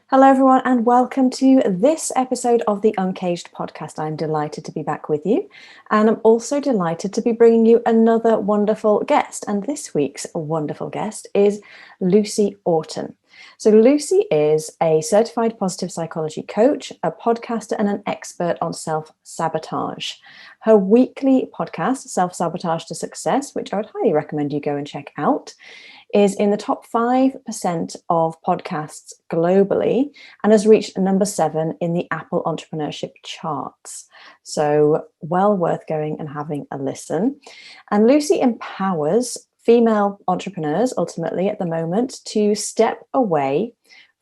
Hello, everyone, and welcome to this episode of the Uncaged podcast. I'm delighted to be back with you, and I'm also delighted to be bringing you another wonderful guest. And this week's wonderful guest is Lucy Orton. So Lucy is a certified positive psychology coach, a podcaster, and an expert on self-sabotage. Her weekly podcast, Self-Sabotage to Success, which I would highly recommend you go and check out, is in the top 5% of podcasts globally and has reached number 7 in the Apple Entrepreneurship charts. So well worth going and having a listen. And Lucy empowers female entrepreneurs, ultimately at the moment, to step away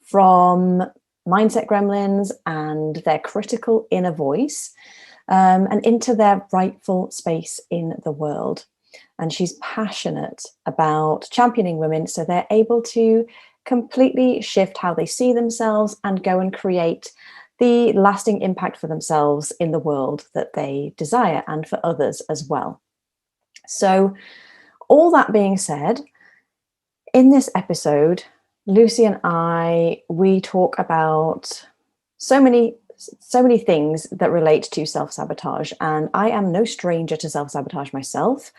from mindset gremlins and their critical inner voice and into their rightful space in the world. And she's passionate about championing women so they're able to completely shift how they see themselves and go and create the lasting impact for themselves in the world that they desire and for others as well. So, all that being said, in this episode, Lucy and we talk about so many things that relate to self-sabotage, and I am no stranger to self-sabotage myself.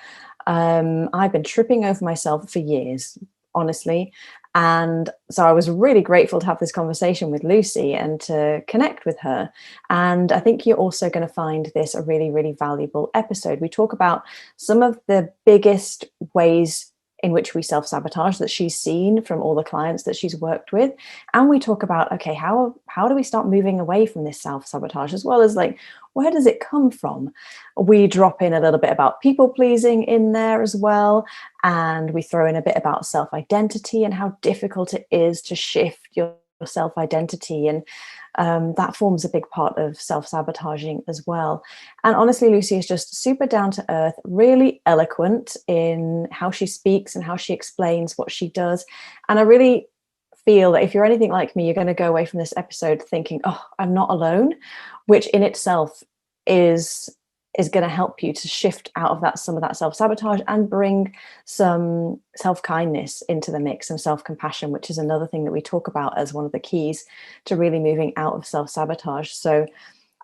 I've been tripping over myself for years, honestly. And so I was really grateful to have this conversation with Lucy and to connect with her. And I think you're also going to find this a really, really valuable episode. We talk about some of the biggest ways in which we self-sabotage that she's seen from all the clients that she's worked with. And we talk about, okay, how do we start moving away from this self-sabotage, as well as like, where does it come from? We drop in a little bit about people pleasing in there as well. And we throw in a bit about self-identity and how difficult it is to shift your self-identity. And that forms a big part of self-sabotaging as well. And honestly, Lucy is just super down to earth, really eloquent in how she speaks and how she explains what she does. And I really feel that if you're anything like me, you're going to go away from this episode thinking, oh, I'm not alone, which in itself is going to help you to shift out of some of that self-sabotage and bring some self-kindness into the mix, some self-compassion, which is another thing that we talk about as one of the keys to really moving out of self-sabotage. So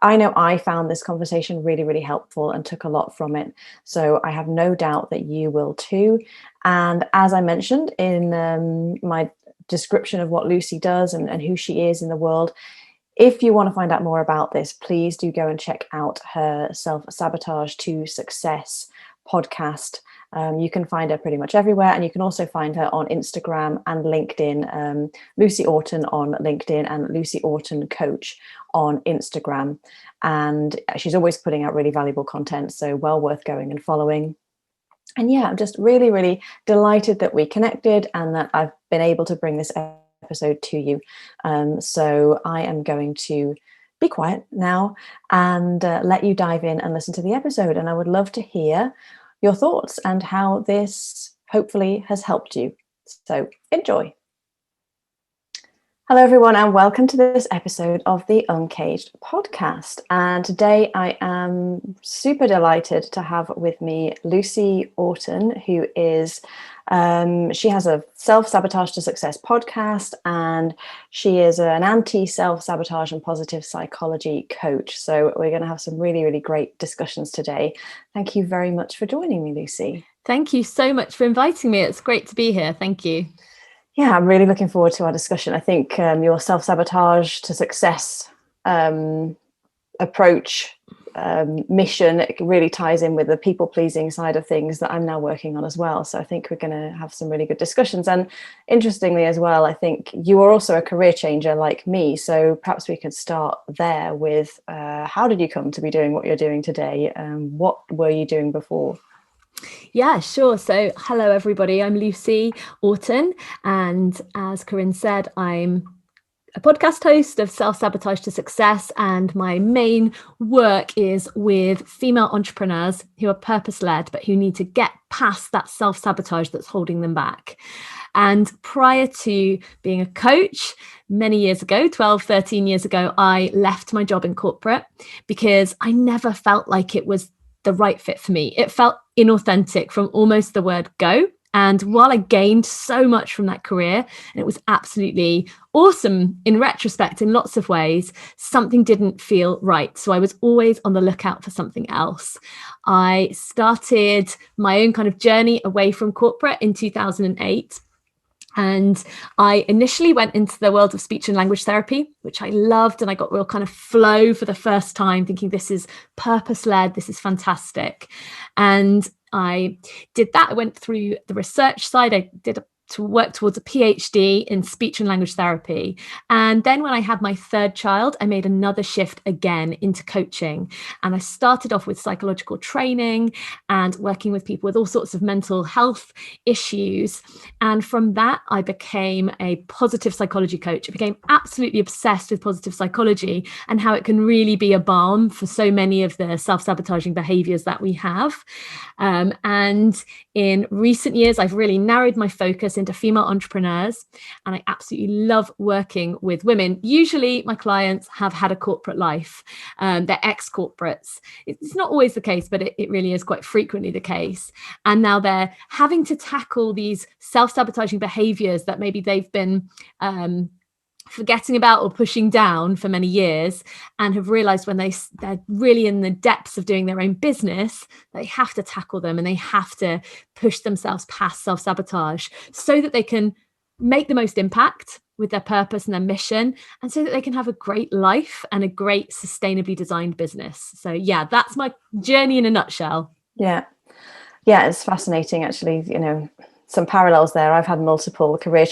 I know I found this conversation really, really helpful and took a lot from it. So I have no doubt that you will too. And as I mentioned in my description of what Lucy does and who she is in the world, if you want to find out more about this, please do go and check out her Self-Sabotage to Success podcast. You can find her pretty much everywhere, and you can also find her on Instagram and LinkedIn, Lucy Orton on LinkedIn and Lucy Orton Coach on Instagram. And she's always putting out really valuable content, so well worth going and following. And yeah, I'm just really, really delighted that we connected and that I've been able to bring this episode to you. So I am going to be quiet now and let you dive in and listen to the episode. And I would love to hear your thoughts and how this hopefully has helped you. So enjoy. Hello, everyone, and welcome to this episode of the Uncaged podcast. And today I am super delighted to have with me Lucy Orton, who is, she has a Self-Sabotage to Success podcast, and she is an anti-self-sabotage and positive psychology coach. So we're going to have some really, really great discussions today. Thank you very much for joining me, Lucy. Thank you so much for inviting me. It's great to be here. Thank you. Yeah, I'm really looking forward to our discussion. I think your self-sabotage to success approach, mission, it really ties in with the people-pleasing side of things that I'm now working on as well. So I think we're going to have some really good discussions. And interestingly as well, I think you are also a career changer like me. So perhaps we could start there with how did you come to be doing what you're doing today? What were you doing before? Yeah, sure. So hello, everybody. I'm Lucy Orton. And as Corinne said, I'm a podcast host of Self-Sabotage to Success. And my main work is with female entrepreneurs who are purpose-led, but who need to get past that self-sabotage that's holding them back. And prior to being a coach, many years ago, 12, 13 years ago, I left my job in corporate because I never felt like it was the right fit for me. It felt inauthentic from almost the word go. And while I gained so much from that career, and it was absolutely awesome in retrospect in lots of ways, something didn't feel right. So I was always on the lookout for something else. I started my own kind of journey away from corporate in 2008. And I initially went into the world of speech and language therapy, which I loved. And I got real kind of flow for the first time, thinking this is purpose-led, this is fantastic. And I did that. I went through the research side. I did to work towards a PhD in speech and language therapy. And then when I had my third child, I made another shift again into coaching. And I started off with psychological training and working with people with all sorts of mental health issues. And from that, I became a positive psychology coach. I became absolutely obsessed with positive psychology and how it can really be a balm for so many of the self-sabotaging behaviors that we have. And in recent years, I've really narrowed my focus into female entrepreneurs, and I absolutely love working with women. Usually my clients have had a corporate life. They're ex-corporates. It's not always the case, but it really is quite frequently the case. And now they're having to tackle these self-sabotaging behaviors that maybe they've been forgetting about or pushing down for many years, and have realized when they're really in the depths of doing their own business, they have to tackle them and they have to push themselves past self-sabotage so that they can make the most impact with their purpose and their mission, and so that they can have a great life and a great sustainably designed business. So yeah, that's my journey in a nutshell. Yeah, it's fascinating, actually. Some parallels there. I've had multiple career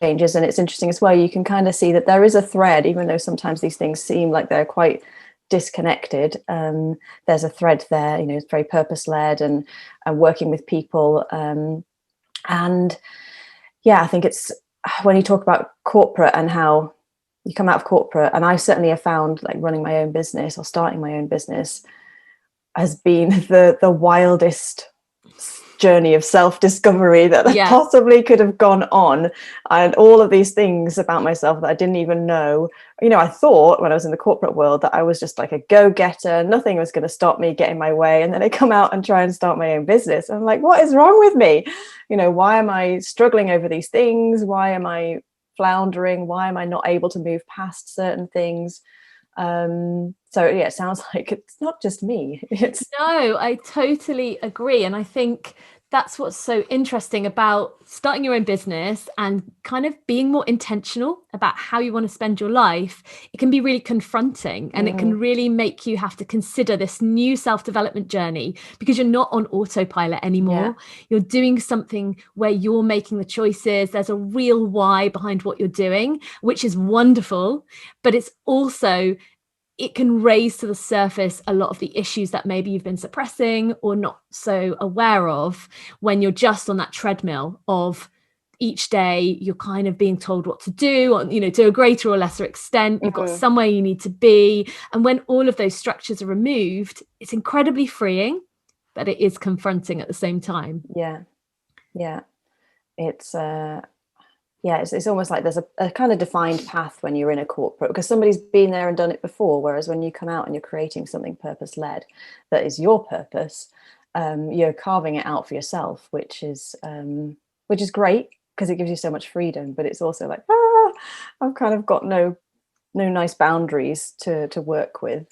changes, and it's interesting as well. You can kind of see that there is a thread, even though sometimes these things seem like they're quite disconnected. There's a thread there. It's very purpose-led and working with people. And yeah, I think it's when you talk about corporate and how you come out of corporate, and I certainly have found like running my own business or starting my own business has been the wildest journey of self-discovery that I possibly could have gone on, and all of these things about myself that I didn't even know. I thought when I was in the corporate world that I was just like a go-getter, nothing was going to stop me getting my way, and then I come out and try and start my own business. I'm like, what is wrong with me? Why am I struggling over these things? Why am I floundering? Why am I not able to move past certain things? So yeah, it sounds like it's not just me. No, I totally agree. And I think that's what's so interesting about starting your own business and kind of being more intentional about how you want to spend your life. It can be really confronting, and it can really make you have to consider this new self-development journey, because you're not on autopilot anymore. You're doing something where you're making the choices. There's a real why behind what you're doing, which is wonderful, but it's also, it can raise to the surface a lot of the issues that maybe you've been suppressing or not so aware of when you're just on that treadmill of each day you're kind of being told what to do, or, to a greater or lesser extent, you've got somewhere you need to be. And when all of those structures are removed, it's incredibly freeing, but it is confronting at the same time. It's almost like there's a kind of defined path when you're in a corporate, because somebody's been there and done it before. Whereas when you come out and you're creating something purpose-led that is your purpose, you're carving it out for yourself, which is great because it gives you so much freedom. But it's also like, I've kind of got no nice boundaries to work with.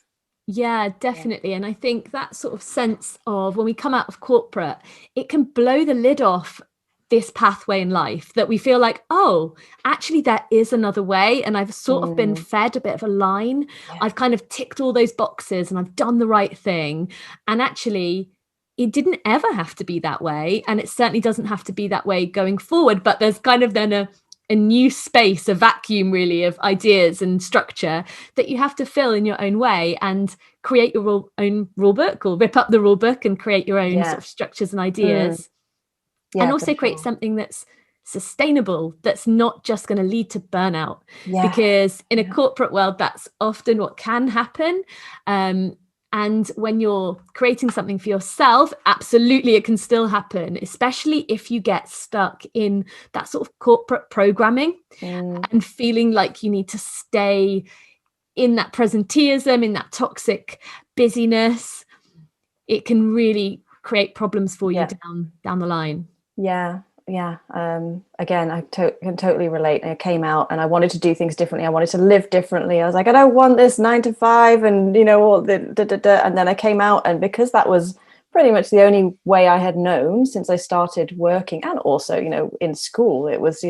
Yeah, definitely. And I think that sort of sense of when we come out of corporate, it can blow the lid off this pathway in life, that we feel like, oh, actually there is another way, and I've sort of been fed a bit of a line. I've kind of ticked all those boxes and I've done the right thing, and actually it didn't ever have to be that way, and it certainly doesn't have to be that way going forward. But there's kind of then a new space, a vacuum really of ideas and structure that you have to fill in your own way and create your own rule book, or rip up the rule book and create your own sort of structures and ideas. And also create something that's sustainable, that's not just going to lead to burnout. Because in a corporate world, that's often what can happen. And when you're creating something for yourself, absolutely it can still happen, especially if you get stuck in that sort of corporate programming and feeling like you need to stay in that presenteeism, in that toxic busyness. It can really create problems for you down the line. Yeah, Again, I can totally relate. I came out and I wanted to do things differently. I wanted to live differently. I was like, I don't want this 9 to 5 and all the and then I came out, and because that was pretty much the only way I had known since I started working, and also in school, it was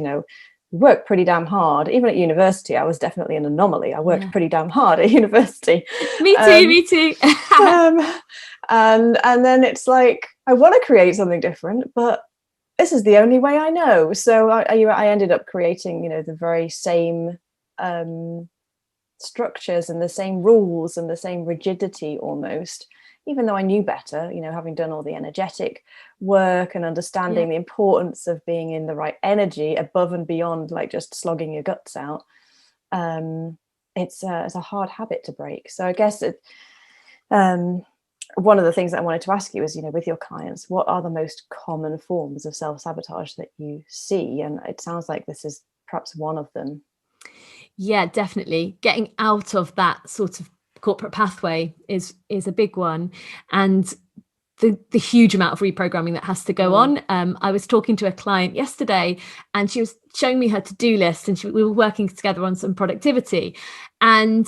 worked pretty damn hard. Even at university, I was definitely an anomaly. I worked pretty damn hard at university. Me too. And then it's like, I want to create something different, but this is the only way I know. So I ended up creating, the very same structures and the same rules and the same rigidity almost, even though I knew better, having done all the energetic work and understanding the importance of being in the right energy above and beyond like just slogging your guts out. It's a hard habit to break. So I guess one of the things that I wanted to ask you is, with your clients, what are the most common forms of self-sabotage that you see? And it sounds like this is perhaps one of them. Yeah, definitely. Getting out of that sort of corporate pathway is a big one. And the huge amount of reprogramming that has to go on. I was talking to a client yesterday and she was showing me her to-do list, and we were working together on some productivity. And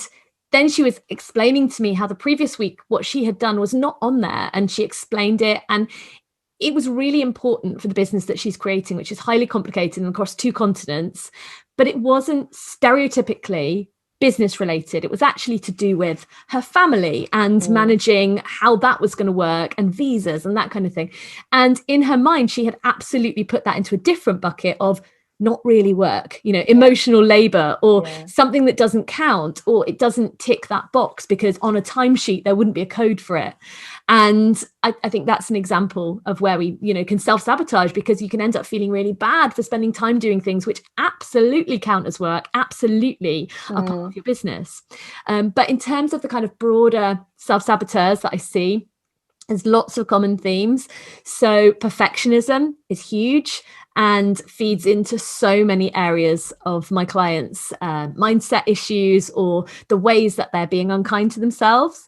then she was explaining to me how the previous week what she had done was not on there, and she explained it. And it was really important for the business that she's creating, which is highly complicated and across 2 continents, but it wasn't stereotypically business related. It was actually to do with her family and managing how that was going to work, and visas and that kind of thing. And in her mind, she had absolutely put that into a different bucket of not really work, emotional labor, or something that doesn't count, or it doesn't tick that box because on a timesheet there wouldn't be a code for it. And I think that's an example of where we can self-sabotage, because you can end up feeling really bad for spending time doing things which absolutely count as work, absolutely are part of your business. But in terms of the kind of broader self-saboteurs that I see, there's lots of common themes. So perfectionism is huge and feeds into so many areas of my clients' mindset issues, or the ways that they're being unkind to themselves.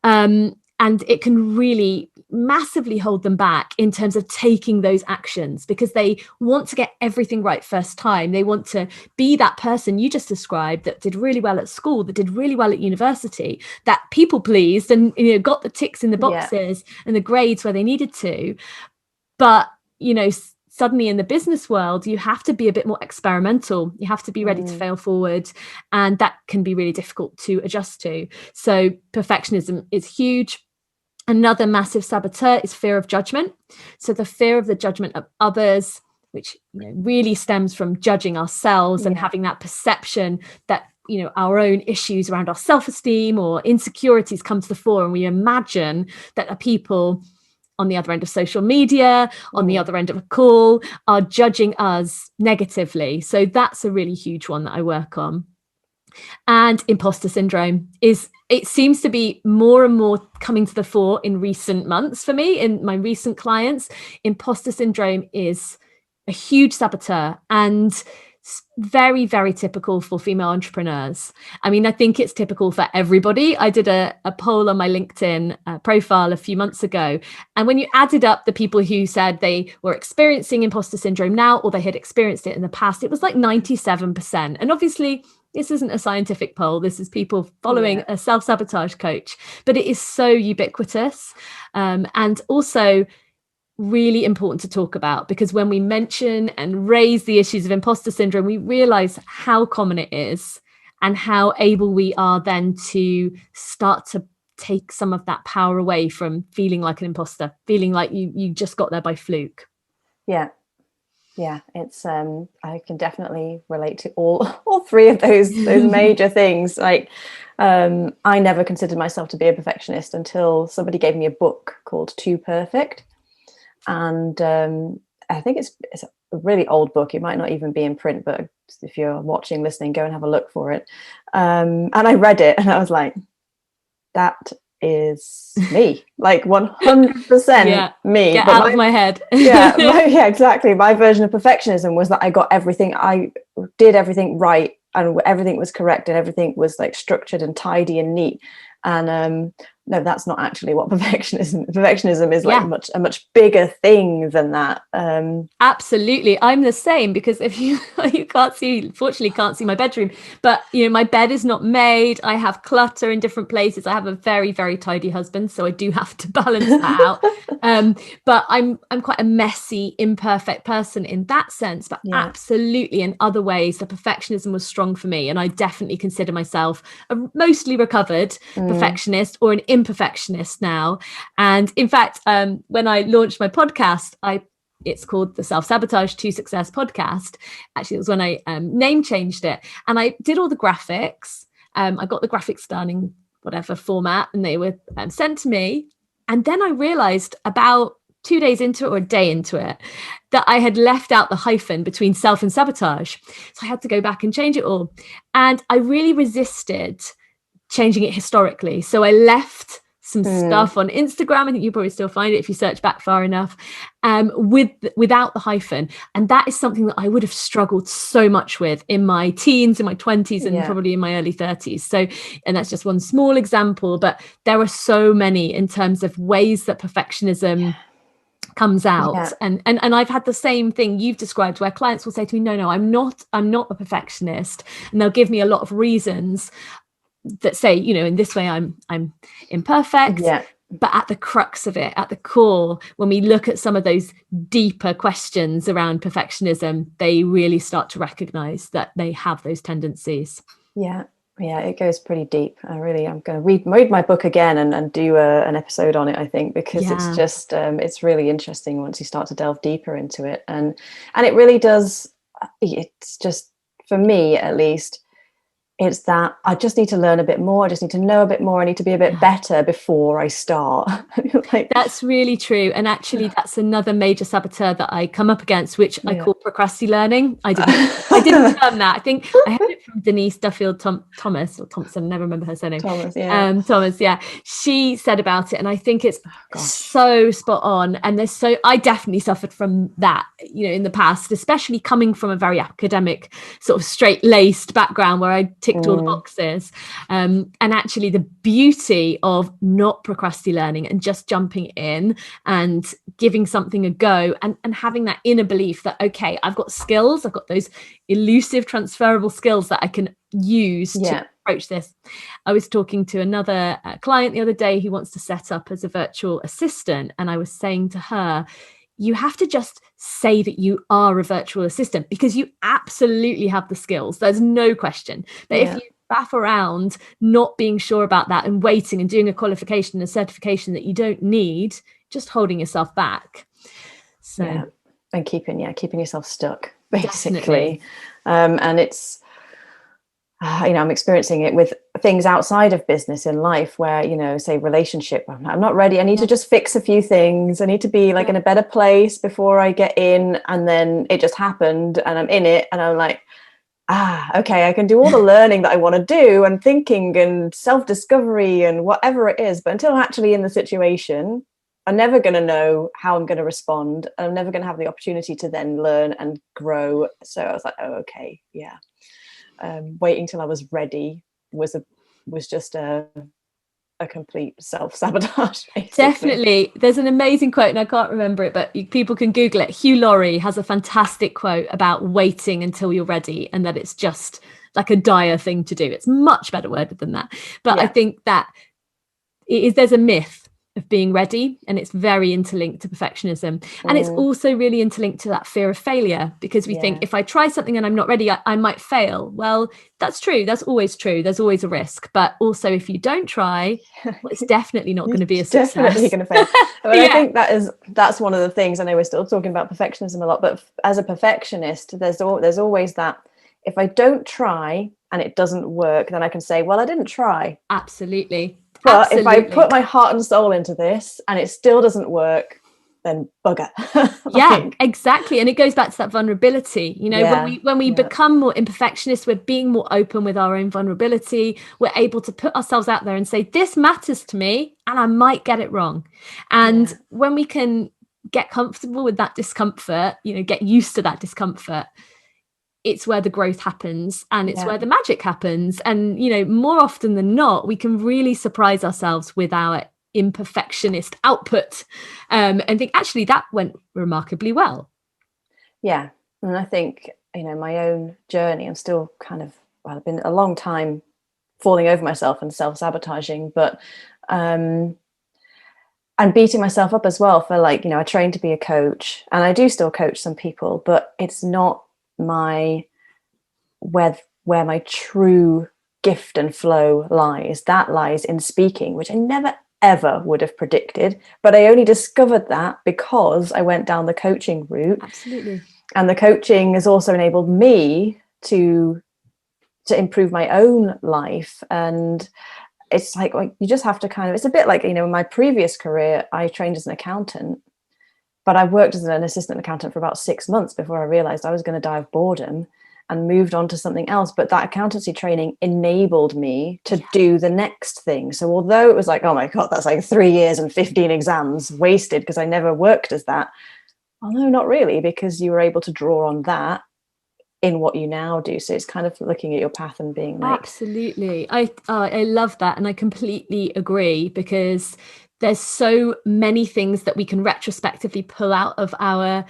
And it can really massively hold them back in terms of taking those actions, because they want to get everything right first time. They want to be that person you just described that did really well at school, that did really well at university, that people pleased and got the ticks in the boxes and the grades where they needed to. But suddenly in the business world, you have to be a bit more experimental. You have to be ready to fail forward. And that can be really difficult to adjust to. So perfectionism is huge. Another massive saboteur is fear of judgment. So the fear of the judgment of others, which really stems from judging ourselves and having that perception that our own issues around our self-esteem or insecurities come to the fore, and we imagine that the people on the other end of social media, on the other end of a call, are judging us negatively. So that's a really huge one that I work on. And imposter syndrome it seems to be more and more coming to the fore in recent months for me, in my recent clients. Imposter syndrome is a huge saboteur, and very, very typical for female entrepreneurs. I mean, I think it's typical for everybody. I did a poll on my LinkedIn profile a few months ago. And when you added up the people who said they were experiencing imposter syndrome now, or they had experienced it in the past, it was like 97%. And obviously, this isn't a scientific poll. This is people following a self-sabotage coach. But it is so ubiquitous. And also really important to talk about, because when we mention and raise the issues of imposter syndrome, we realize how common it is and how able we are then to start to take some of that power away from feeling like an imposter, feeling like you just got there by fluke. Yeah, it's I can definitely relate to all 3 of those major things. Like I never considered myself to be a perfectionist until somebody gave me a book called Too Perfect. And I think it's a really old book. It might not even be in print, but if you're watching, listening, go and have a look for it. And I read it and I was like, that is me, like 100% me. Get out of my head. Exactly. My version of perfectionism was that I did everything right, and everything was correct, and everything was like structured and tidy and neat. And no, that's not actually what perfectionism is. Like Yeah. a much bigger thing than that. Absolutely. I'm the same, because if you fortunately can't see my bedroom, but my bed is not made. I have clutter in different places. I have a very, very tidy husband, so I do have to balance that out. But I'm quite a messy, imperfect person in that sense, but absolutely in other ways the perfectionism was strong for me, and I definitely consider myself a mostly recovered perfectionist, or an imperfectionist now. And in fact, when I launched my podcast, it's called the Self-Sabotage to Success podcast. Actually, it was when I name changed it, and I did all the graphics. I got the graphics done in whatever format, and they were sent to me. And then I realized about 2 days into it, or a day into it, that I had left out the hyphen between self and sabotage. So I had to go back and change it all. And I really resisted changing it historically. So I left some stuff on Instagram. I think you probably still find it if you search back far enough, without the hyphen. And that is something that I would have struggled so much with in my teens, in my 20s, and probably in my early 30s. So, and that's just one small example, but there are so many in terms of ways that perfectionism comes out. And I've had the same thing you've described, where clients will say to me, no, I'm not a perfectionist. And they'll give me a lot of reasons that say, in this way I'm imperfect. But at the crux of it, at the core, when we look at some of those deeper questions around perfectionism, they really start to recognize that they have those tendencies. Yeah, it goes pretty deep. I'm going to read my book again and do an episode on it, I think, because it's just it's really interesting once you start to delve deeper into it. And it really does. It's just, for me at least, it's that I just need to learn a bit more. I just need to know a bit more. I need to be a bit better before I start. That's really true. And actually, that's another major saboteur that I come up against, which I call procrastinating. I didn't term that. I think I heard it from Denise Duffield Thomas, or Thompson. I never remember her surname. Thomas. Yeah. She said about it, and I think it's so spot on. And I definitely suffered from that, in the past, especially coming from a very academic, sort of straight-laced background where I ticked all the boxes. And actually the beauty of not procrastinating and just jumping in and giving something a go, and having that inner belief that, okay, I've got skills, I've got those elusive transferable skills that I can use to approach this. I was talking to another client the other day who wants to set up as a virtual assistant, and I was saying to her, you have to just say that you are a virtual assistant, because you absolutely have the skills. There's no question. But if you faff around not being sure about that and waiting and doing a qualification and a certification that you don't need, just holding yourself back. So and keeping yourself stuck, basically. And it's I'm experiencing it with things outside of business in life, where, say relationship, I'm not ready. I need to just fix a few things. I need to be in a better place before I get in. And then it just happened and I'm in it. And I'm like, okay, I can do all the learning that I want to do, and thinking and self-discovery and whatever it is. But until I'm actually in the situation, I'm never going to know how I'm going to respond. I'm never going to have the opportunity to then learn and grow. So I was like, oh, okay. Yeah. Waiting till I was ready was just a complete self-sabotage, basically. Definitely. There's an amazing quote, and I can't remember it, but people can Google it. Hugh Laurie has a fantastic quote about waiting until you're ready, and that it's just like a dire thing to do. It's much better worded than that. But I think that there's a myth of being ready, and it's very interlinked to perfectionism. And it's also really interlinked to that fear of failure, because we think, if I try something and I'm not ready, I might fail. Well, that's true. That's always true. There's always a risk. But also, if you don't try, it's definitely not going to be a success. Definitely going to fail. But I think that's one of the things. I know we're still talking about perfectionism a lot, but as a perfectionist, there's always that, if I don't try and it doesn't work, then I can say, well, I didn't try. Absolutely. But if I put my heart and soul into this and it still doesn't work, then bugger. Exactly. And it goes back to that vulnerability. When we become more imperfectionist, we're being more open with our own vulnerability. We're able to put ourselves out there and say, this matters to me and I might get it wrong. And when we can get comfortable with that discomfort, get used to that discomfort, it's where the growth happens, and it's Yeah. where the magic happens. And, you know, more often than not, we can really surprise ourselves with our imperfectionist output, and think, actually, that went remarkably well. Yeah. And I think, you know, my own journey, I'm still kind of, well, I've been a long time falling over myself and self-sabotaging, but and beating myself up as well for, like, you know, I trained to be a coach and I do still coach some people, but it's not my where my true gift and flow lies. That lies in speaking, which I never ever would have predicted, but I only discovered that because I went down the coaching route. Absolutely. And the coaching has also enabled me to improve my own life. And it's like you just have to kind of, it's a bit like, you know, in my previous career, I trained as an accountant, but I worked as an assistant accountant for about 6 months before I realized I was going to die of boredom, and moved on to something else. But that accountancy training enabled me to do the next thing. So although it was like, oh my God, that's like 3 years and 15 exams wasted because I never worked as that. Oh no, not really, because you were able to draw on that in what you now do. So it's kind of looking at your path and being like, absolutely. I love that, and I completely agree, because there's so many things that we can retrospectively pull out of our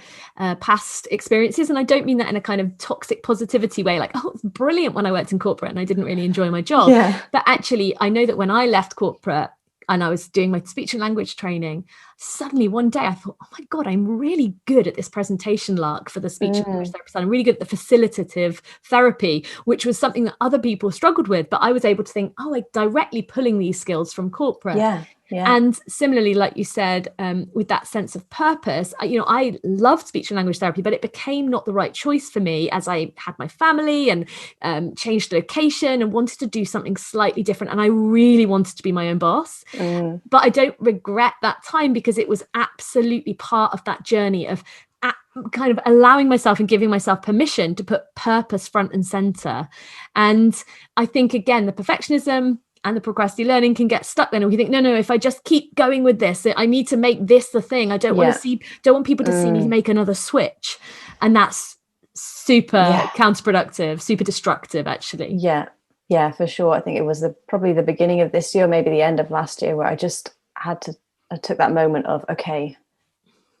past experiences. And I don't mean that in a kind of toxic positivity way, like, oh, it's brilliant when I worked in corporate and I didn't really enjoy my job. yeah, But actually, I know that when I left corporate and I was doing my speech and language training, suddenly one day I thought, oh my God, I'm really good at this presentation lark for the speech and language therapist. I'm really good at the facilitative therapy, which was something that other people struggled with. But I was able to think, oh, I'm directly pulling these skills from corporate. yeah. And similarly, like you said, with that sense of purpose, I loved speech and language therapy, but it became not the right choice for me as I had my family and changed location and wanted to do something slightly different. And I really wanted to be my own boss. But I don't regret that time, because it was absolutely part of that journey of kind of allowing myself and giving myself permission to put purpose front and center. And I think, again, the perfectionism and the procrastinating learning can get stuck then, and we think, no, if I just keep going with this, I need to make this the thing. I don't want people to see me make another switch. And that's super counterproductive, super destructive, actually. Yeah, for sure. I think it was probably the beginning of this year, maybe the end of last year, where I took that moment of, okay,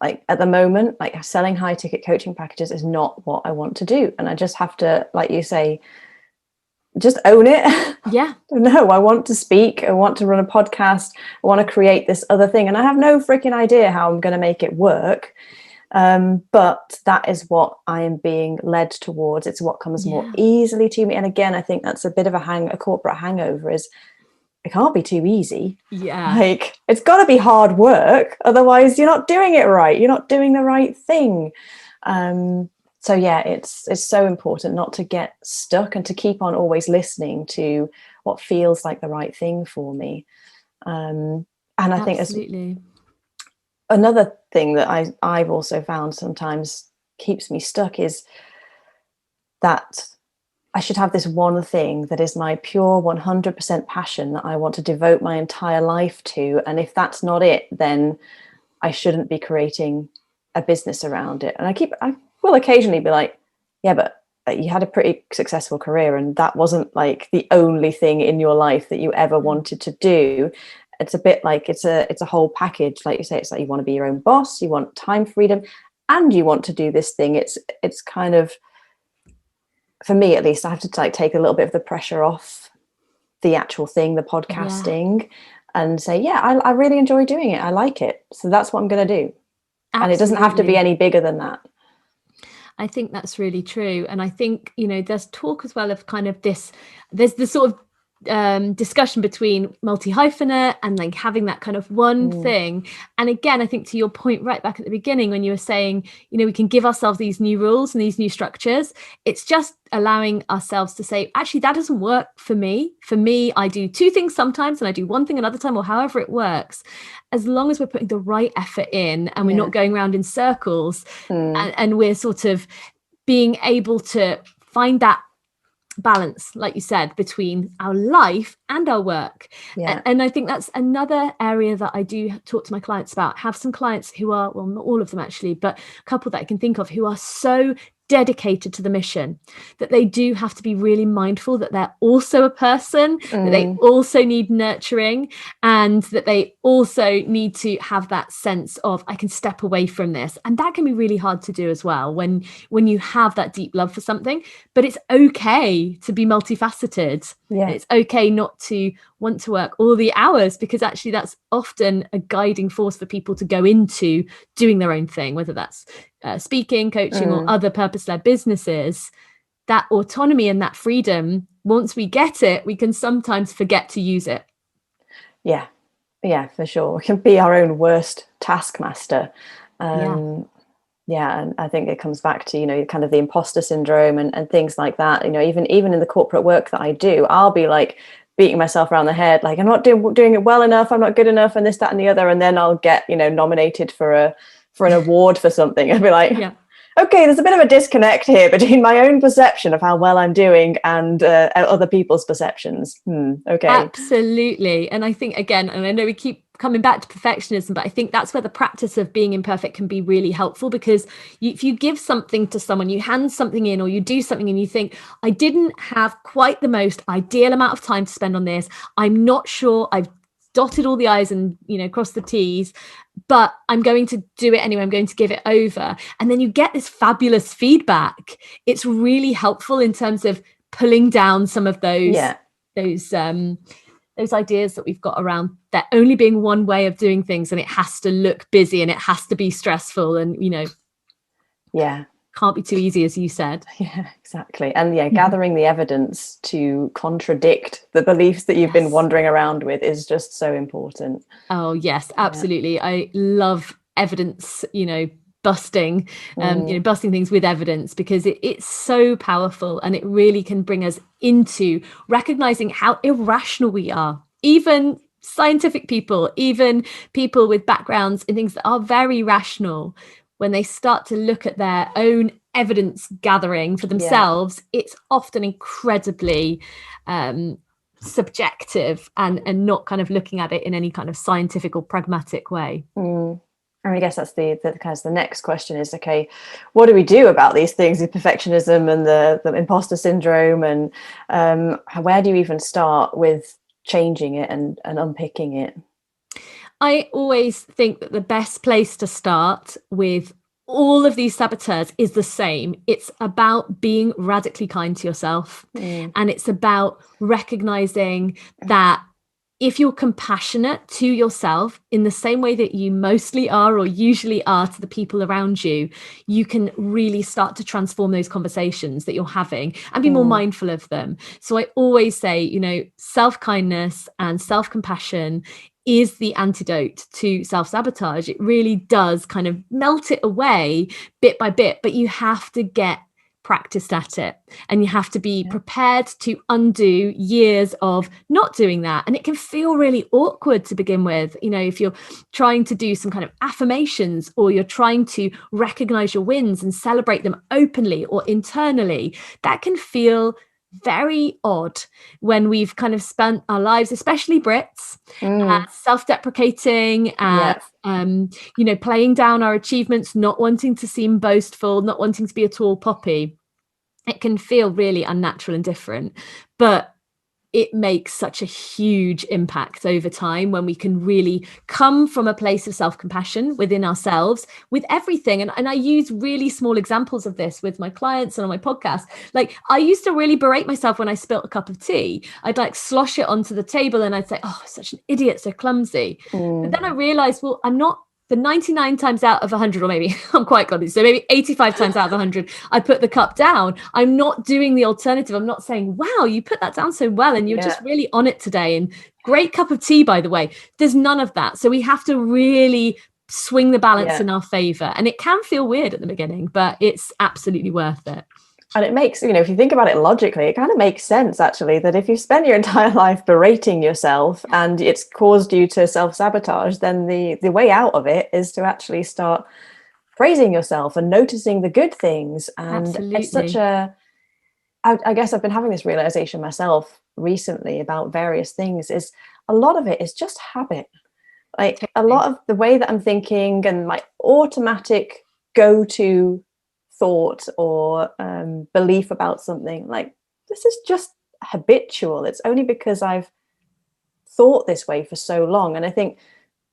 like at the moment, like selling high ticket coaching packages is not what I want to do. And I just have to, like you say, just own it. Yeah. No, I want to speak. I want to run a podcast. I want to create this other thing. And I have no freaking idea how I'm going to make it work. But that is what I am being led towards. It's what comes more easily to me. And again, I think that's a bit of a corporate hangover, is it can't be too easy. Yeah. Like, it's got to be hard work. Otherwise, you're not doing it right. You're not doing the right thing. So yeah, it's so important not to get stuck and to keep on always listening to what feels like the right thing for me. And I think another thing that I've also found sometimes keeps me stuck is that I should have this one thing that is my pure 100% passion that I want to devote my entire life to. And if that's not it, then I shouldn't be creating a business around it. And I will occasionally be like, yeah, but you had a pretty successful career and that wasn't like the only thing in your life that you ever wanted to do. It's a bit like it's a whole package. Like you say, it's like you want to be your own boss, you want time freedom, and you want to do this thing. It's kind of, for me at least, I have to like take a little bit of the pressure off the actual thing, the podcasting, and say, yeah, I really enjoy doing it. I like it. So that's what I'm going to do. Absolutely. And it doesn't have to be any bigger than that. I think that's really true. And I think, there's talk as well of kind of this, there's the sort of discussion between multi-hyphenate and like having that kind of one thing. And again, I think to your point right back at the beginning, when you were saying, we can give ourselves these new rules and these new structures, it's just allowing ourselves to say, actually, that doesn't work for me. For me, I do two things sometimes and I do one thing another time, or however it works, as long as we're putting the right effort in and we're not going around in circles, and we're sort of being able to find that balance, like you said, between our life and our work. And I think that's another area that I do talk to my clients about. Have some clients who are, well, not all of them actually, but a couple that I can think of who are so dedicated to the mission, that they do have to be really mindful that they're also a person, that they also need nurturing, and that they also need to have that sense of, I can step away from this. And that can be really hard to do as well when you have that deep love for something. But it's okay to be multifaceted. Yeah. It's okay not to want to work all the hours, because actually that's often a guiding force for people to go into doing their own thing, whether that's speaking, coaching, or other purpose-led businesses. That autonomy and that freedom, once we get it, we can sometimes forget to use it. Yeah, for sure. We can be our own worst taskmaster. Yeah, and I think it comes back to, kind of the imposter syndrome and things like that. Even in the corporate work that I do, I'll be like beating myself around the head, like I'm not doing it well enough, I'm not good enough, and this, that, and the other. And then I'll get, nominated for an award for something. I'll be like, okay, there's a bit of a disconnect here between my own perception of how well I'm doing and other people's perceptions. Okay. Absolutely. And I think, again, and I know we keep coming back to perfectionism, but I think that's where the practice of being imperfect can be really helpful, because if you give something to someone, you hand something in, or you do something and you think, I didn't have quite the most ideal amount of time to spend on this. I'm not sure I've dotted all the I's and, crossed the T's, but I'm going to do it anyway. I'm going to give it over. And then you get this fabulous feedback. It's really helpful in terms of pulling down some of those ideas that we've got around there only being one way of doing things, and it has to look busy and it has to be stressful, and can't be too easy, as you said. Yeah, exactly. And gathering the evidence to contradict the beliefs that you've been wandering around with is just so important. Oh yes, absolutely. I love evidence, busting busting things with evidence, because it's so powerful, and it really can bring us into recognizing how irrational we are. Even scientific people, even people with backgrounds in things that are very rational, when they start to look at their own evidence gathering for themselves, it's often incredibly subjective and not kind of looking at it in any kind of scientific or pragmatic way. And I guess that's the next question is, okay, what do we do about these things, the perfectionism and the imposter syndrome, and where do you even start with changing it and unpicking it? I always think that the best place to start with all of these saboteurs is the same. It's about being radically kind to yourself. And it's about recognizing that if you're compassionate to yourself in the same way that you mostly are or usually are to the people around you, you can really start to transform those conversations that you're having and be more mindful of them. So I always say, self-kindness and self-compassion is the antidote to self-sabotage. It really does kind of melt it away bit by bit, but you have to get practiced at it, and you have to be prepared to undo years of not doing that. And it can feel really awkward to begin with, if you're trying to do some kind of affirmations, or you're trying to recognize your wins and celebrate them openly or internally. That can feel very odd when we've kind of spent our lives, especially Brits, self-deprecating and playing down our achievements, not wanting to seem boastful, not wanting to be a tall poppy. It can feel really unnatural and different, but it makes such a huge impact over time when we can really come from a place of self-compassion within ourselves with everything. And I use really small examples of this with my clients and on my podcast. Like, I used to really berate myself when I spilt a cup of tea. I'd slosh it onto the table and I'd say, oh, such an idiot, so clumsy. But then I realized, well, I'm not. The 99 times out of 100, or maybe I'm quite clumsy, so maybe 85 times out of 100, I put the cup down. I'm not doing the alternative. I'm not saying, wow, you put that down so well and you're just really on it today. And great cup of tea, by the way. There's none of that. So we have to really swing the balance in our favor. And it can feel weird at the beginning, but it's absolutely worth it. And it makes, if you think about it logically, it kind of makes sense, actually, that if you spend your entire life berating yourself and it's caused you to self-sabotage, then the way out of it is to actually start praising yourself and noticing the good things. And it's such I guess I've been having this realization myself recently about various things, is a lot of it is just habit. Like a lot of the way that I'm thinking and my automatic go-to thought or belief about something, like, this is just habitual. It's only because I've thought this way for so long. And I think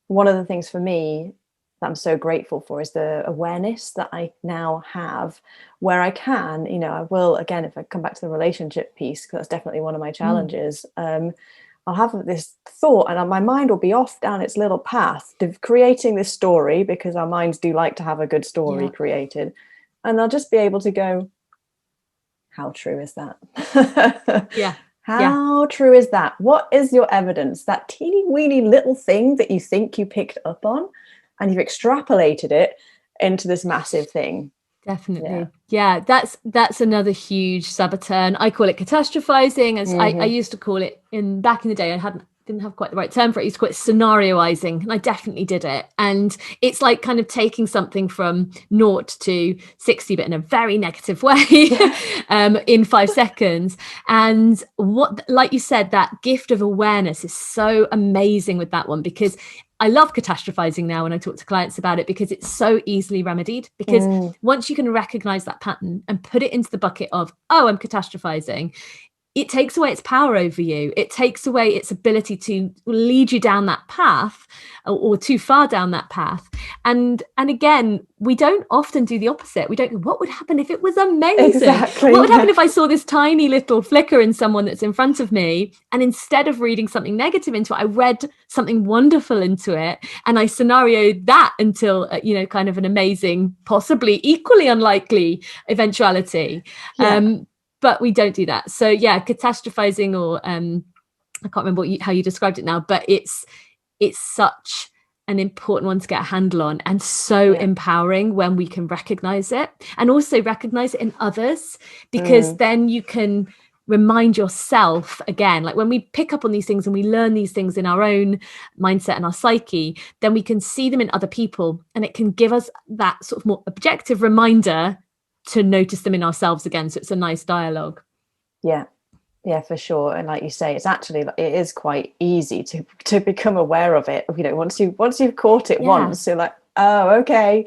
one of the things for me that I'm so grateful for is the awareness that I now have, where I can, you know, I will, again, if I come back to the relationship piece, because that's definitely one of my challenges, I'll have this thought and my mind will be off down its little path of creating this story, because our minds do like to have a good story created. And I'll just be able to go, how true is that? How true is that? What is your evidence? That teeny weeny little thing that you think you picked up on, and you've extrapolated it into this massive thing. Definitely. Yeah, that's another huge saboteur. And I call it catastrophizing, as I used to call it back in the day. I didn't have quite the right term for it. I used to call it scenarioizing, and I definitely did it. And it's like kind of taking something from 0 to 60, but in a very negative way, in 5 seconds. And what, like you said, that gift of awareness is so amazing with that one, because I love catastrophizing now when I talk to clients about it, because it's so easily remedied. Because once you can recognize that pattern and put it into the bucket of, oh, I'm catastrophizing, it takes away its power over you. It takes away its ability to lead you down that path, or too far down that path. And again, we don't often do the opposite. We don't go, what would happen if it was amazing? Exactly. What would happen if I saw this tiny little flicker in someone that's in front of me, and instead of reading something negative into it, I read something wonderful into it, and I scenarioed that until, kind of an amazing, possibly equally unlikely eventuality. But we don't do that. So catastrophizing, or I can't remember how you described it now, but it's such an important one to get a handle on, and so empowering when we can recognize it, and also recognize it in others, because then you can remind yourself again, like when we pick up on these things and we learn these things in our own mindset and our psyche, then we can see them in other people, and it can give us that sort of more objective reminder to notice them in ourselves again. So it's a nice dialogue. Yeah, for sure. And like you say, it is quite easy to become aware of it. You know, once you've caught it once, you're like, oh, okay,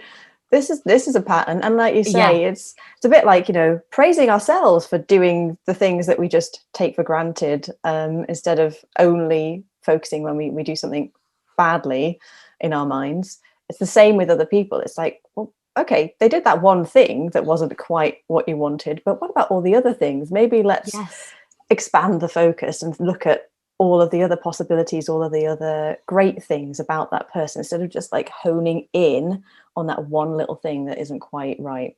this is a pattern. And like you say, it's a bit like, praising ourselves for doing the things that we just take for granted, instead of only focusing when we do something badly in our minds. It's the same with other people. It's like, well, okay, they did that one thing that wasn't quite what you wanted, but what about all the other things? Maybe let's expand the focus and look at all of the other possibilities, all of the other great things about that person, instead of just like honing in on that one little thing that isn't quite right.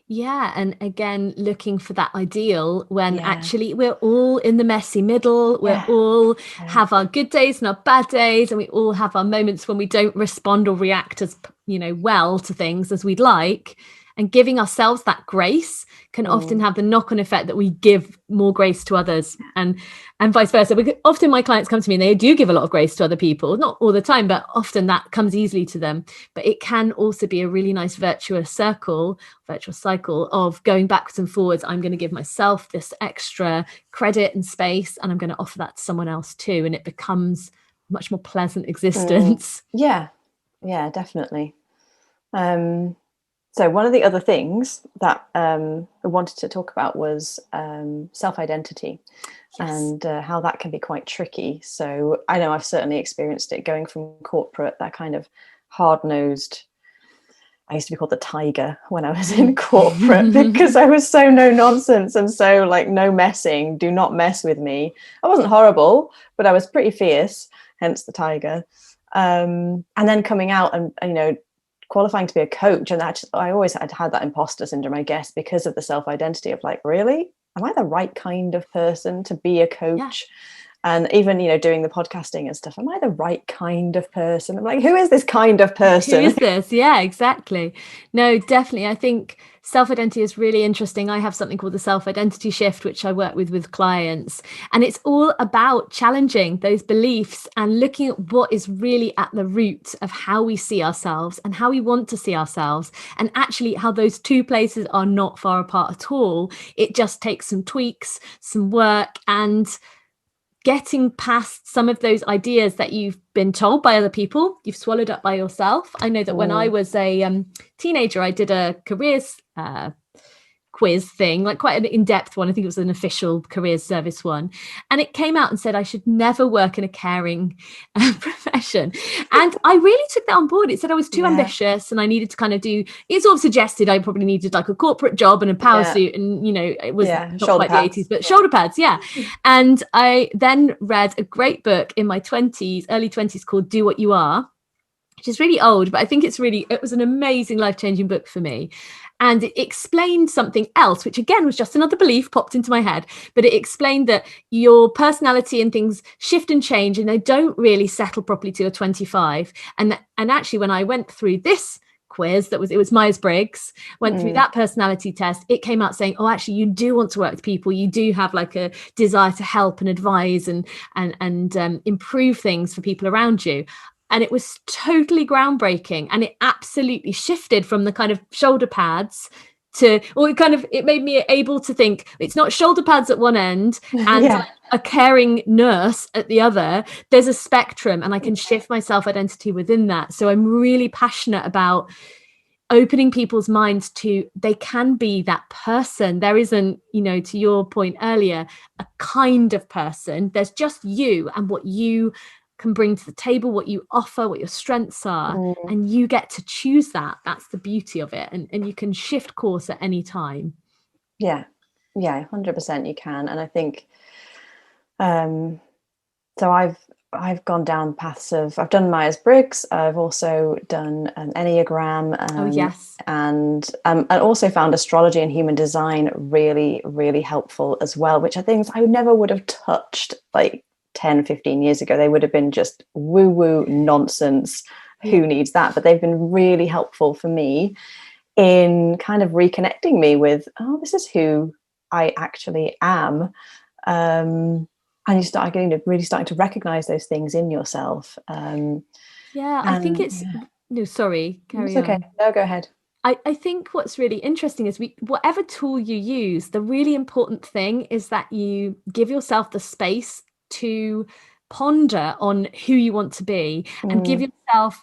Yeah. And again, looking for that ideal when actually we're all in the messy middle. We're all have our good days and our bad days, and we all have our moments when we don't respond or react as, well to things as we'd like. And giving ourselves that grace can often have the knock-on effect that we give more grace to others, and vice versa. Often my clients come to me and they do give a lot of grace to other people, not all the time, but often that comes easily to them. But it can also be a really nice virtuous cycle of going backwards and forwards. I'm going to give myself this extra credit and space, and I'm going to offer that to someone else too. And it becomes a much more pleasant existence. Yeah, definitely. So one of the other things that I wanted to talk about was self-identity, and how that can be quite tricky. So I know I've certainly experienced it going from corporate, that kind of hard-nosed. I used to be called the tiger when I was in corporate, because I was so no nonsense and so like no messing, do not mess with me. I wasn't horrible, but I was pretty fierce, hence the tiger. And then coming out and qualifying to be a coach, and I always had that imposter syndrome, I guess, because of the self-identity of like, really, am I the right kind of person to be a coach? And even doing the podcasting and stuff, am I the right kind of person? I'm like, who is this kind of person? Who is this? Yeah, exactly. No, definitely. I think self-identity is really interesting. I have something called the self-identity shift, which I work with clients, and it's all about challenging those beliefs and looking at what is really at the root of how we see ourselves and how we want to see ourselves, and actually how those two places are not far apart at all. It just takes some tweaks, some work, and getting past some of those ideas that you've been told by other people, you've swallowed up by yourself. I know that when I was a teenager, I did a careers quiz thing, like quite an in-depth one. I think it was an official careers service one. And it came out and said I should never work in a caring profession. And I really took that on board. It said I was too ambitious and I needed to kind of do, it sort of suggested I probably needed like a corporate job and a power suit. And, you know, it was not quite pads. the 80s, but shoulder pads. Yeah. And I then read a great book in my 20s, early 20s called Do What You Are, which is really old, but I think it was an amazing life-changing book for me. And it explained something else, which again was just another belief popped into my head. But it explained that your personality and things shift and change, and they don't really settle properly till you're 25. And actually, when I went through this quiz, it was Myers-Briggs, went through that personality test, it came out saying, oh, actually, you do want to work with people. You do have like a desire to help and advise and improve things for people around you. And it was totally groundbreaking. And it absolutely shifted from the kind of shoulder pads to, or it made me able to think it's not shoulder pads at one end and like a caring nurse at the other. There's a spectrum and I can shift my self-identity within that. So I'm really passionate about opening people's minds to, they can be that person. There isn't, you know, to your point earlier, a kind of person. There's just you and what you can bring to the table, what you offer, what your strengths are, and you get to choose that. That's the beauty of it. And you can shift course at any time. Yeah, 100% you can. And I think, so I've gone down paths of, I've done Myers-Briggs, I've also done an Enneagram, and I also found astrology and human design really, really helpful as well, which are things I never would have touched like 10, 15 years ago. They would have been just woo-woo nonsense. Who needs that? But they've been really helpful for me in kind of reconnecting me with, oh, this is who I actually am. And you start really starting to recognize those things in yourself. I think it's, no, sorry, carry on. Okay. No, go ahead. I think what's really interesting is whatever tool you use, the really important thing is that you give yourself the space to ponder on who you want to be and give yourself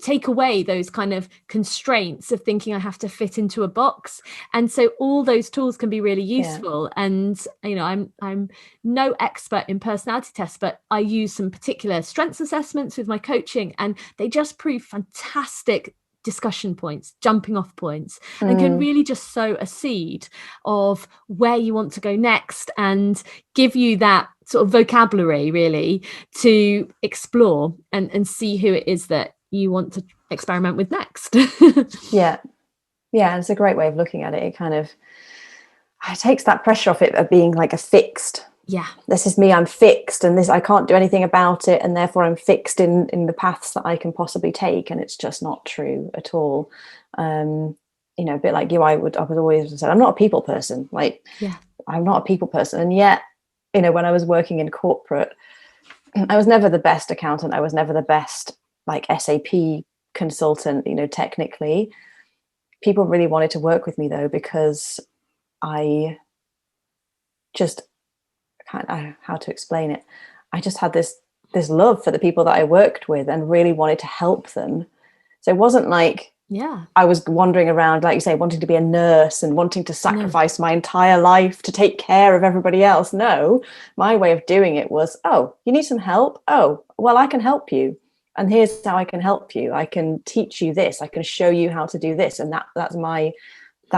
take away those kind of constraints of thinking I have to fit into a box. And so all those tools can be really useful. And you know, I'm no expert in personality tests, but I use some particular strengths assessments with my coaching, and they just prove fantastic discussion points, jumping off points, and can really just sow a seed of where you want to go next and give you that sort of vocabulary really to explore and see who it is that you want to experiment with next. Yeah, it's a great way of looking at it. It kind of takes that pressure off it of being like a fixed, this is me, I'm fixed, and this, I can't do anything about it, and therefore I'm fixed in the paths that I can possibly take. And it's just not true at all. You know, a bit like you, I would always say I'm not a people person. Like, I'm not a people person. And yet, you know, when I was working in corporate, I was never the best accountant. I was never the best like SAP consultant, you know, technically. People really wanted to work with me though, because I just, how to explain it, I just had this love for the people that I worked with and really wanted to help them. So it wasn't like I was wandering around, like you say, wanting to be a nurse and wanting to sacrifice my entire life to take care of everybody else. No, my way of doing it was, oh, you need some help? Oh, well, I can help you. And here's how I can help you. I can teach you this. I can show you how to do this. And that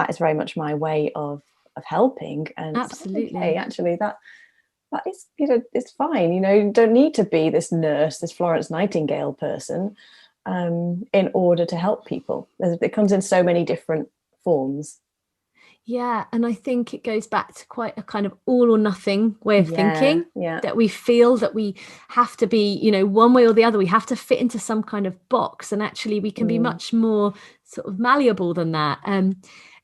is very much my way of helping. And absolutely, okay, actually that is, you know, it's fine. You know, you don't need to be this nurse, this Florence Nightingale person in order to help people. It comes in so many different forms. Yeah, and I think it goes back to quite a kind of all or nothing way of thinking, that we feel that we have to be, you know, one way or the other. We have to fit into some kind of box, and actually we can be much more sort of malleable than that.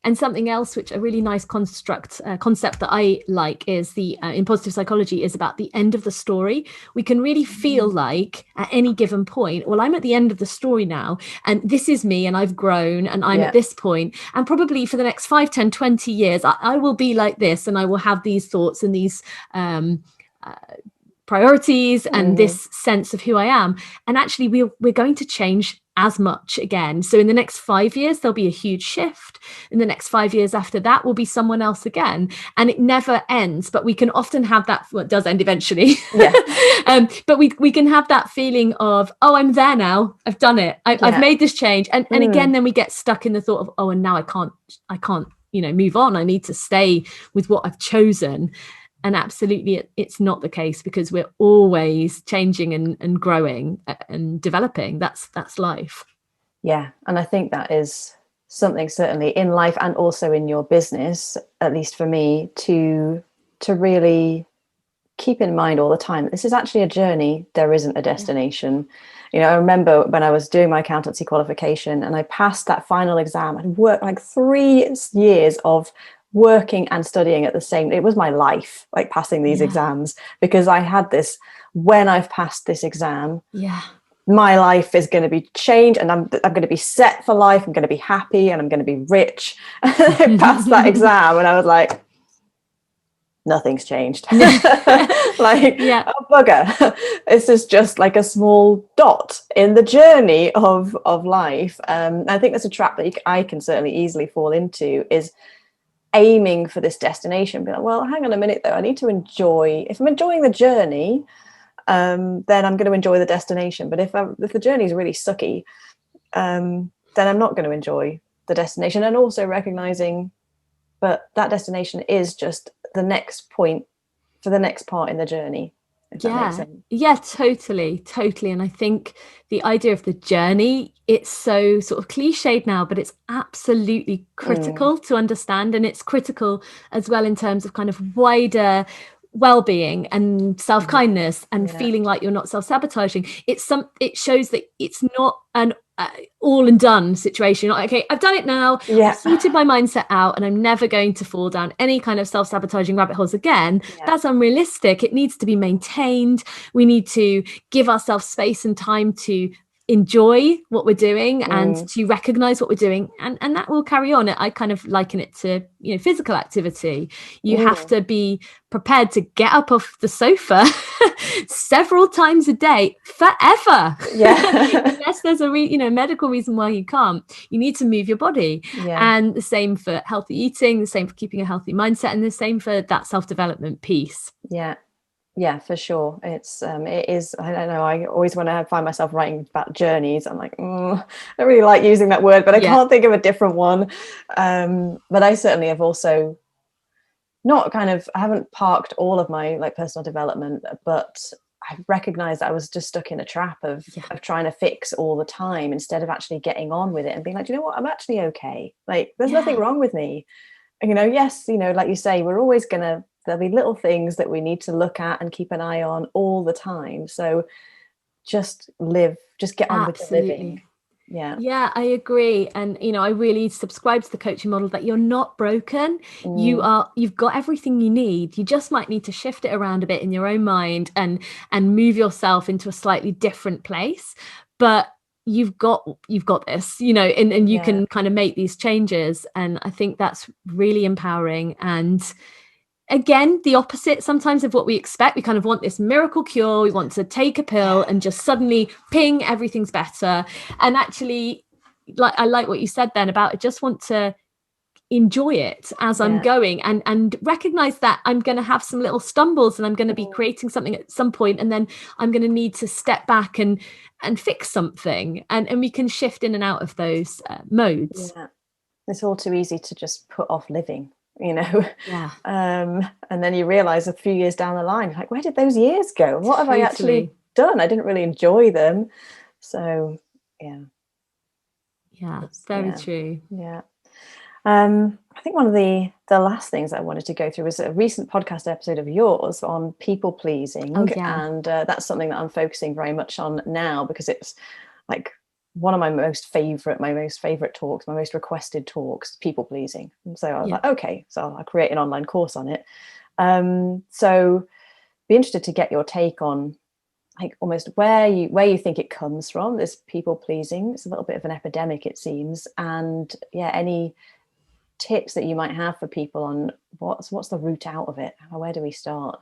And something else, which a really nice concept that I like, is the in positive psychology, is about the end of the story. We can really feel like at any given point, well, I'm at the end of the story now, and this is me, and I've grown, and I'm at this point, and probably for the next 5, 10, 20 years, I will be like this, and I will have these thoughts and these priorities and this sense of who I am. And actually we're going to change as much again. So in the next 5 years, there'll be a huge shift. In the next 5 years after that will be someone else again. And it never ends, but we can often have that, well, it does end eventually. Yeah. But we can have that feeling of, oh, I'm there now. I've done it. I've made this change. And again, then we get stuck in the thought of, oh, and now I can't, move on. I need to stay with what I've chosen. And absolutely, it's not the case, because we're always changing and growing and developing. That's life. Yeah. And I think that is something certainly in life and also in your business, at least for me, to really keep in mind all the time. This is actually a journey. There isn't a destination. I remember when I was doing my accountancy qualification and I passed that final exam. I'd worked like 3 years of working and studying at the same. It was my life, like passing these exams, because I had this, when I've passed this exam, my life is going to be changed, and I'm going to be set for life. I'm going to be happy and I'm going to be rich. I passed that exam and I was like, nothing's changed. Oh, bugger. This is just like a small dot in the journey of life. I think that's a trap that I can certainly easily fall into, is aiming for this destination. Be like, well, hang on a minute though, I need to enjoy, if I'm enjoying the journey, then I'm going to enjoy the destination. But if the journey is really sucky, then I'm not going to enjoy the destination. And also recognizing, but that destination is just the next point for the next part in the journey. Totally. And I think the idea of the journey, it's so sort of cliched now, but it's absolutely critical to understand. And it's critical as well in terms of kind of wider well-being and self-kindness and feeling like you're not self-sabotaging. It shows that it's not an all and done situation. You're like, okay, I've done it now. I've sorted my mindset out and I'm never going to fall down any kind of self-sabotaging rabbit holes again. That's unrealistic. It needs to be maintained. We need to give ourselves space and time to enjoy what we're doing and to recognize what we're doing, and that will carry on. I kind of liken it to physical activity. You have to be prepared to get up off the sofa several times a day forever. Unless there's a medical reason why you can't, you need to move your body. And the same for healthy eating, the same for keeping a healthy mindset, and the same for that self-development piece. Yeah, for sure. It is, I don't know, I always, when I find myself writing about journeys, I'm like, I don't really like using that word, but I can't think of a different one. But I certainly have also I haven't parked all of my personal development, but I've recognized that I was just stuck in a trap of trying to fix all the time instead of actually getting on with it and being like, you know what, I'm actually okay. Like, there's nothing wrong with me. Yes, like you say, we're always there'll be little things that we need to look at and keep an eye on all the time. So just get on with the living. Yeah, I agree. And I really subscribe to the coaching model that you're not broken. You've got everything you need. You just might need to shift it around a bit in your own mind and move yourself into a slightly different place. But you've got this, and you can kind of make these changes. And I think that's really empowering. And again, the opposite sometimes of what we expect. We kind of want this miracle cure. We want to take a pill and just suddenly ping, everything's better. And actually, I like what you said then about, I just want to enjoy it as I'm going and recognize that I'm going to have some little stumbles and I'm going to be creating something at some point, and then I'm going to need to step back and fix something, and we can shift in and out of those modes. It's all too easy to just put off living, and then you realize a few years down the line, like, where did those years go? What have I actually done? I didn't really enjoy them. So very true. I think one of the last things I wanted to go through was a recent podcast episode of yours on people pleasing. And that's something that I'm focusing very much on now, because it's like one of my most favorite talks, my most requested talks, people pleasing. And so I was like, okay, so I'll create an online course on it. So be interested to get your take on like almost where you think it comes from, this people pleasing. It's a little bit of an epidemic, it seems. And any tips that you might have for people on what's the route out of it? Where do we start?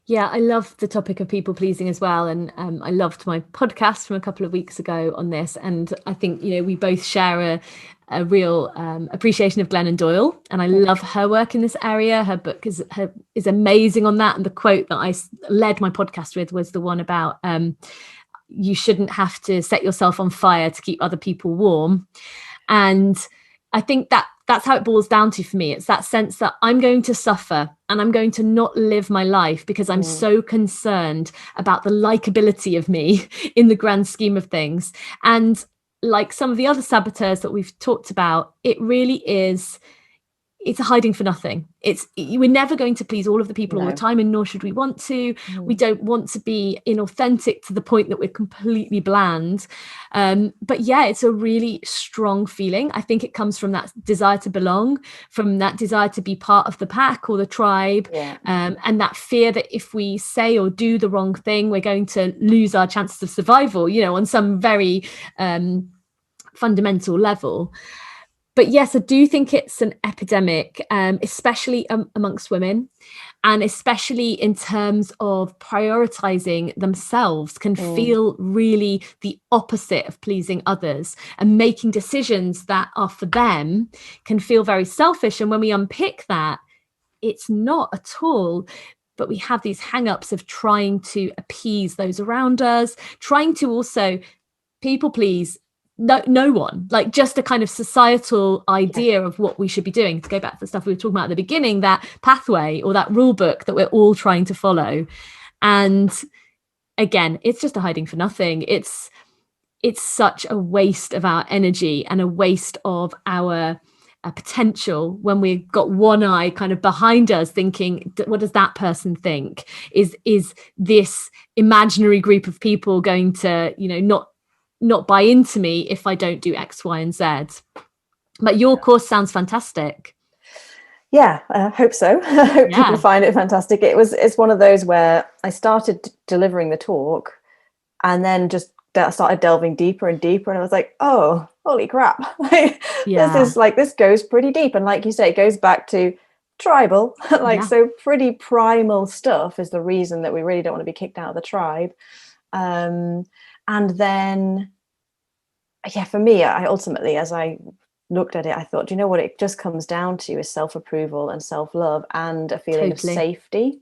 Yeah, I love the topic of people pleasing as well. And I loved my podcast from a couple of weeks ago on this. And I think, we both share a real appreciation of Glennon Doyle. And I love her work in this area. Her book is amazing on that. And the quote that I led my podcast with was the one about you shouldn't have to set yourself on fire to keep other people warm. And I think that's how it boils down to for me. It's that sense that I'm going to suffer and I'm going to not live my life because I'm so concerned about the likability of me in the grand scheme of things. And like some of the other saboteurs that we've talked about, it really is, it's a hiding for nothing. We're never going to please all of the people all the time, and nor should we want to. We don't want to be inauthentic to the point that we're completely bland. But yeah, it's a really strong feeling. I think it comes from that desire to belong, from that desire to be part of the pack or the tribe, and that fear that if we say or do the wrong thing, we're going to lose our chances of survival, on some very fundamental level. But yes, I do think it's an epidemic, especially amongst women, and especially in terms of prioritizing themselves can feel really the opposite of pleasing others, and making decisions that are for them can feel very selfish. And when we unpick that, it's not at all. But we have these hang-ups of trying to appease those around us, trying to also people please no one, like just a kind of societal idea of what we should be doing. To go back to the stuff we were talking about at the beginning, that pathway or that rule book that we're all trying to follow. And again, it's just a hiding for nothing. It's such a waste of our energy and a waste of our potential when we've got one eye kind of behind us thinking, what does that person think? Is this imaginary group of people going to, not buy into me if I don't do X, Y, and Z? But your course sounds fantastic. Yeah, I hope so. I hope people find it fantastic. It's one of those where I started delivering the talk and then just started delving deeper and deeper. And I was like, oh, holy crap. This goes pretty deep. And like you say, it goes back to tribal, so pretty primal stuff is the reason that we really don't want to be kicked out of the tribe. And then, for me, I ultimately, as I looked at it, I thought, what it just comes down to is self-approval and self-love and a feeling of safety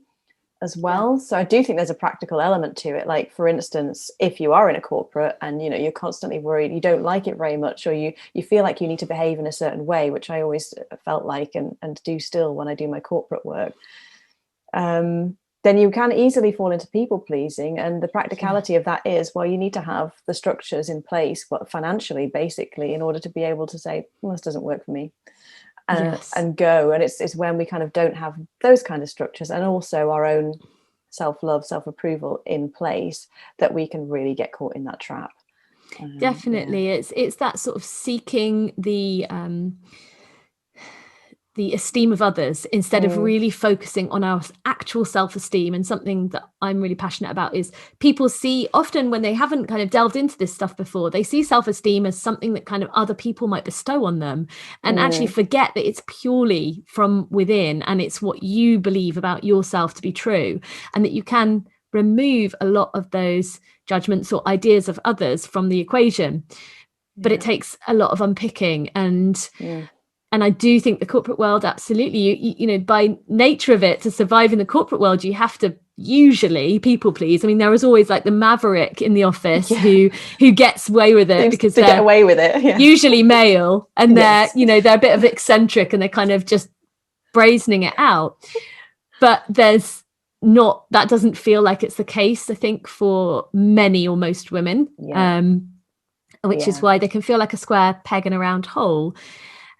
as well. So I do think there's a practical element to it. Like, for instance, if you are in a corporate and, you're constantly worried, you don't like it very much, or you feel like you need to behave in a certain way, which I always felt like and do still when I do my corporate work, then you can easily fall into people pleasing. And the practicality of that is, well, you need to have the structures in place, financially, basically, in order to be able to say, well, this doesn't work for me, and go. And it's when we kind of don't have those kind of structures and also our own self-love, self-approval in place that we can really get caught in that trap. Definitely. It's that sort of seeking the esteem of others instead of really focusing on our actual self-esteem. And something that I'm really passionate about is people see, often when they haven't kind of delved into this stuff before, they see self-esteem as something that kind of other people might bestow on them, and actually forget that it's purely from within, and it's what you believe about yourself to be true, and that you can remove a lot of those judgments or ideas of others from the equation. But it takes a lot of unpicking. And I do think the corporate world, absolutely, you by nature of it, to survive in the corporate world, you have to usually people please. I mean, there is always like the maverick in the office who gets away with it because they get away with it. Usually male, and they're a bit of eccentric and they're kind of just brazening it out. But that doesn't feel like it's the case, I think, for many or most women, which is why they can feel like a square peg in a round hole.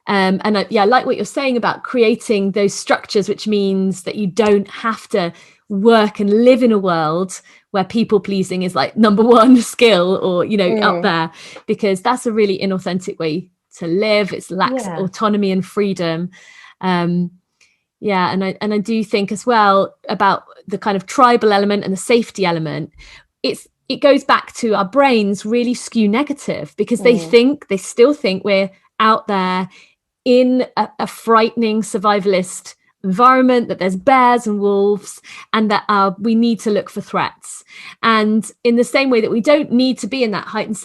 And I like what you're saying about creating those structures, which means that you don't have to work and live in a world where people pleasing is like number one skill or, up there, because that's a really inauthentic way to live. It lacks autonomy and freedom. And I do think as well about the kind of tribal element and the safety element. It goes back to our brains really skew negative because they still think we're out there in a frightening survivalist environment, that there's bears and wolves, and that we need to look for threats. And in the same way that we don't need to be in that heightened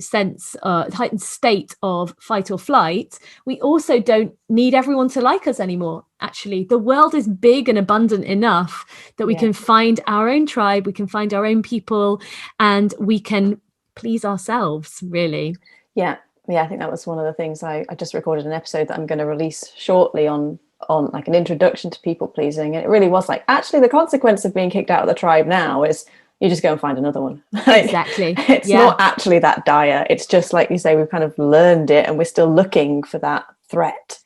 heightened state of fight or flight, we also don't need everyone to like us anymore. Actually, the world is big and abundant enough that we can find our own tribe, we can find our own people, and we can please ourselves, really. Yeah, I think that was one of the things. I just recorded an episode that I'm going to release shortly on like an introduction to people pleasing, and it really was like, actually the consequence of being kicked out of the tribe now is you just go and find another one. Exactly. It's not actually that dire. It's just like you say, we've kind of learned it and we're still looking for that threat.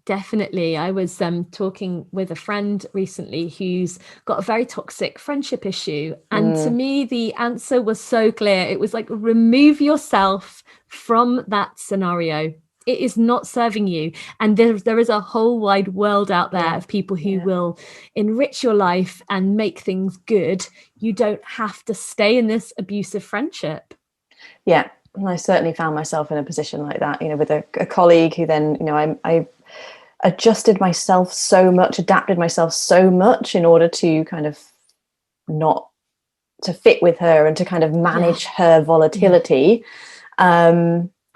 Definitely. I was talking with a friend recently who's got a very toxic friendship issue. And to me, the answer was so clear. It was like, remove yourself from that scenario. It is not serving you. And there is a whole wide world out there of people who will enrich your life and make things good. You don't have to stay in this abusive friendship. Yeah. And I certainly found myself in a position like that, with a colleague who then, I adjusted myself so much, adapted myself so much in order to kind of not to fit with her and to kind of manage her volatility.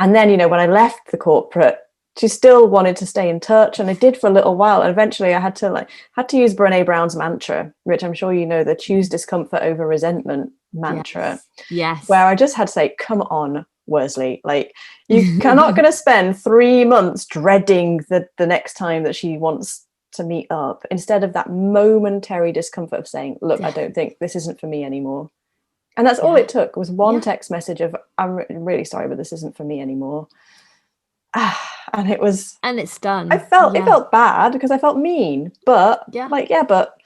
And then, when I left the corporate, she still wanted to stay in touch, and I did for a little while. And eventually I had to use Brené Brown's mantra, which I'm sure the choose discomfort over resentment mantra. Yes. Where I just had to say, come on, Worsley, like, you cannot going to spend 3 months dreading the next time that she wants to meet up, instead of that momentary discomfort of saying, look, I don't think this isn't for me anymore. And that's all it took, was one text message of, I'm really sorry, but this isn't for me anymore. And it was, and it's done. It felt bad because I felt mean, but but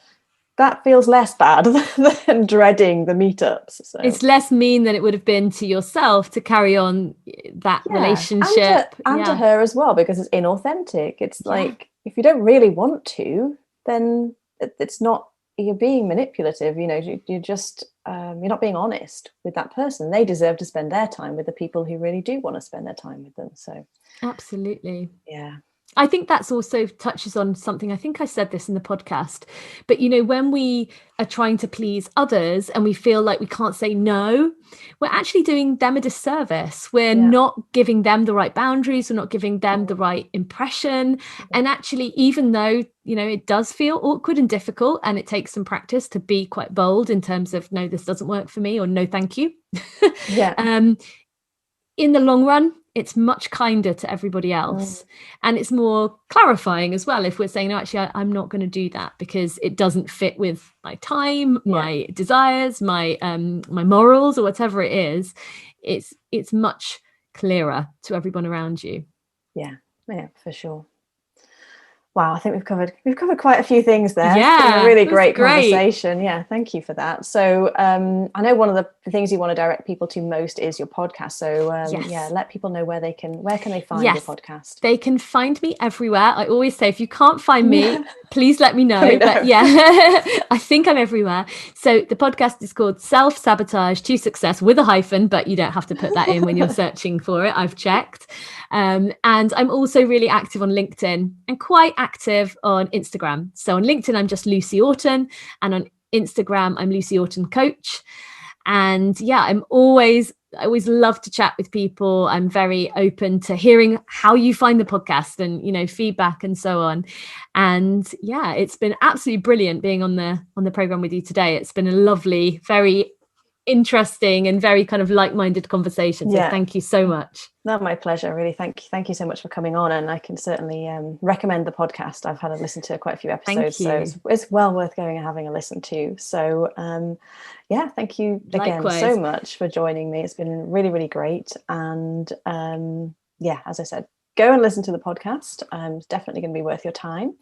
that feels less bad than dreading the meetups. So it's less mean than it would have been to yourself to carry on that relationship. And to her as well, because it's inauthentic. It's like, if you don't really want to, then it's not, you're being manipulative. You're just you're not being honest with that person. They deserve to spend their time with the people who really do want to spend their time with them. So absolutely. Yeah. I think that's also touches on something. I think I said this in the podcast, but when we are trying to please others and we feel like we can't say no, we're actually doing them a disservice. We're not giving them the right boundaries. We're not giving them the right impression. And actually, even though, it does feel awkward and difficult, and it takes some practice to be quite bold in terms of, no, this doesn't work for me, or no, thank you. In the long run, it's much kinder to everybody else. And it's more clarifying as well. If we're saying, no, actually, I'm not going to do that because it doesn't fit with my time, my desires, my morals, or whatever it is, it's much clearer to everyone around you. Yeah, for sure. Wow, I think we've covered quite a few things there. Yeah, it's been a really great conversation. Yeah, thank you for that. So I know one of the things you want to direct people to most is your podcast. So let people know where can they find your podcast. They can find me everywhere. I always say, if you can't find me, please let me know. But I think I'm everywhere. So the podcast is called Self-Sabotage to Success, with a hyphen, but you don't have to put that in when you're searching for it. I've checked. And I'm also really active on LinkedIn and quite active on Instagram. So on LinkedIn, I'm just Lucy Orton, and on Instagram, I'm Lucy Orton Coach. And I always love to chat with people. I'm very open to hearing how you find the podcast and, feedback and so on. And it's been absolutely brilliant being on the program with you today. It's been a lovely, very interesting and very kind of like-minded conversation. So thank you so much. No, my pleasure. Really, thank you so much for coming on. And I can certainly recommend the podcast. I've had a listen to quite a few episodes, so it's well worth going and having a listen to. So thank you again so much for joining me. It's been really, really great. And as I said, go and listen to the podcast. It's definitely going to be worth your time.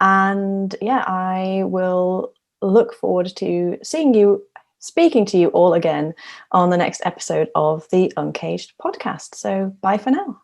And I will look forward to speaking to you all again on the next episode of the Uncaged podcast. So bye for now.